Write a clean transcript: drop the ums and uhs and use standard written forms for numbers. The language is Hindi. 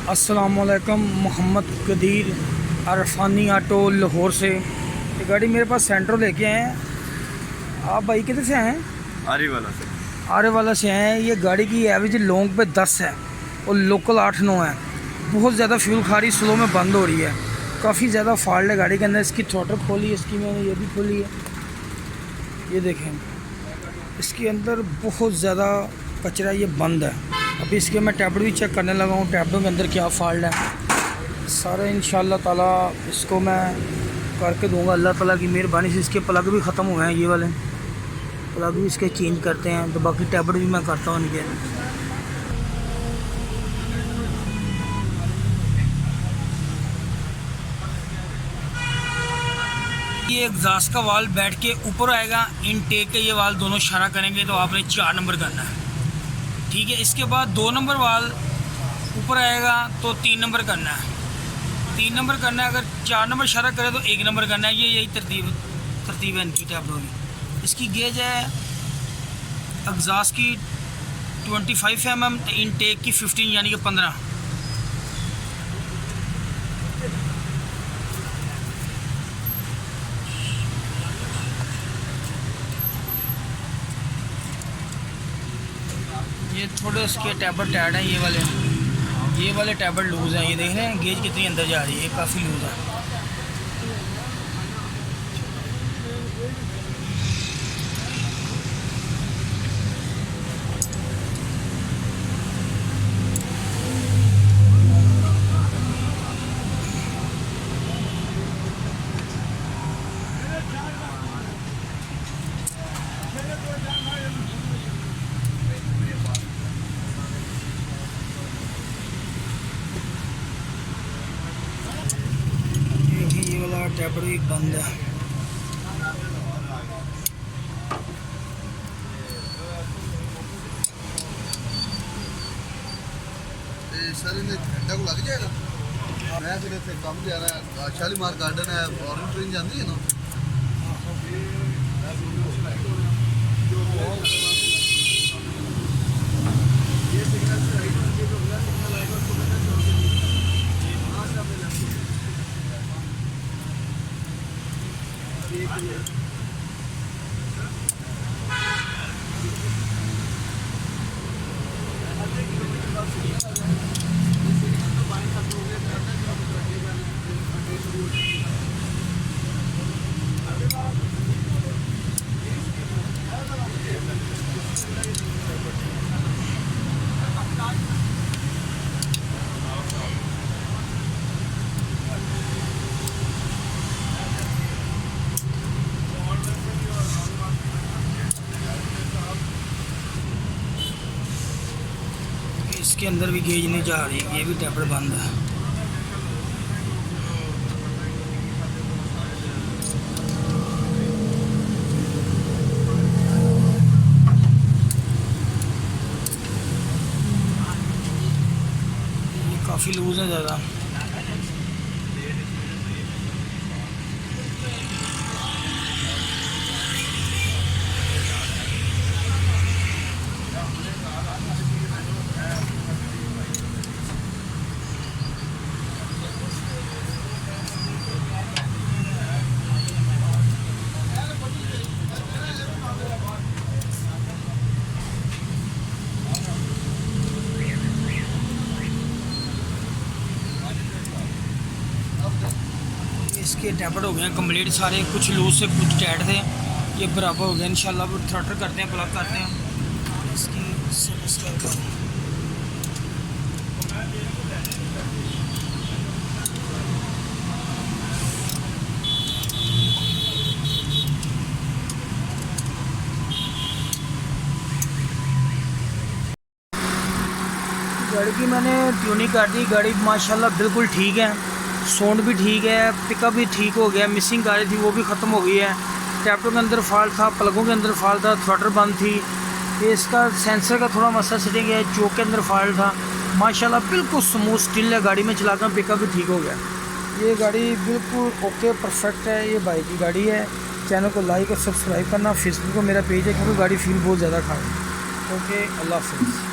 अस्सलामुअलैकुम। मोहम्मद कदीर अरफानी ऑटो लाहौर से। ये गाड़ी मेरे पास सेंट्रो लेके आए हैं। आप भाई किधर से आए हैं? आरीवाला से। आरेवाला से आए हैं। ये गाड़ी की एवरेज लॉन्ग पे 10 है और लोकल 8-9 है। बहुत ज़्यादा फ्यूल खा रही, स्लो में बंद हो रही है। काफ़ी ज़्यादा फॉल्ट है गाड़ी के अंदर। इसकी थ्रॉटल खोली है, इसकी मैंने ये भी खोली है। ये देखें, इसके अंदर बहुत ज़्यादा कचरा, ये बंद है। अभी इसके मैं टैबलेट भी चेक करने लगा हूँ, टैबलेट के अंदर क्या फॉल्ट है। सारे इंशाल्लाह ताला इसको मैं करके दूंगा। अल्लाह ताला की मेहरबानी से इसके प्लग भी ख़त्म हुए हैं, ये वाले प्लग भी इसके चेंज करते हैं, तो बाकी टैबलेट भी मैं करता हूँ इनके। ये एग्जॉस्ट का वाल बैठ के ऊपर आएगा, इनटेक के ये वाल दोनों इशारा करेंगे तो आपने 4 नंबर करना है, ठीक है। इसके बाद 2 नंबर वाल ऊपर आएगा तो 3 नंबर करना है, 3 नंबर करना है। अगर 4 नंबर इशारा करे तो 1 नंबर करना है। ये यही तरतीब है इनकी टैबलों की। इसकी गेज है एग्जॉस्ट की 25 mm, इनटेक की 15 यानी कि 15। ये थोड़े इसके टैबलेट टाइट हैं, ये वाले टैबलेट लूज़ हैं। ये देख रहे हैं गेज कितनी अंदर जा रही है, काफ़ी लूज़ है। ये वाला टैबलेट भी बंद है। सर इन्हें घंटा को लग जाएगा। मैं फिर इतने कम जा रहा है। शालीमार गार्डन है, ऑरेंज ट्रेन जाती है ना। इसके अंदर भी गेज नहीं जा रही, ये भी टैबलेट बंद है। ये काफ़ी लूज़ है ज़्यादा। इसके टैबलेट हो गए कंप्लीट सारे, कुछ लूज से कुछ टाइट थे, ये बराबर हो गया। इंशाल्लाह अब थ्रॉटल करते हैं, प्लग करते हैं इसकी सर्विस करके। गाड़ी की मैंने ट्यूनिंग कर दी, गाड़ी माशाल्लाह बिल्कुल ठीक है, साउंड भी ठीक है, पिकअप भी ठीक हो गया। मिसिंग आ रही थी वो भी ख़त्म हो गई है। टैबलेट के अंदर फॉल्ट था, प्लगों के अंदर फॉल्ट था, थ्रॉटल बंद थी। ये इसका सेंसर का थोड़ा मसला सेटिंग है, चौक के अंदर फॉल्ट था। माशाल्लाह बिल्कुल स्मूथ स्टिल है, गाड़ी में चलाकर पिकअप भी ठीक हो गया। ये गाड़ी बिल्कुल ओके परफेक्ट है। ये बाइक की गाड़ी है। चैनल को लाइक और सब्सक्राइब करना। फेसबुक पर मेरा पेज है क्योंकि गाड़ी फील बहुत ज़्यादा खा रही है। ओके, अल्लाह हाफ़िज़।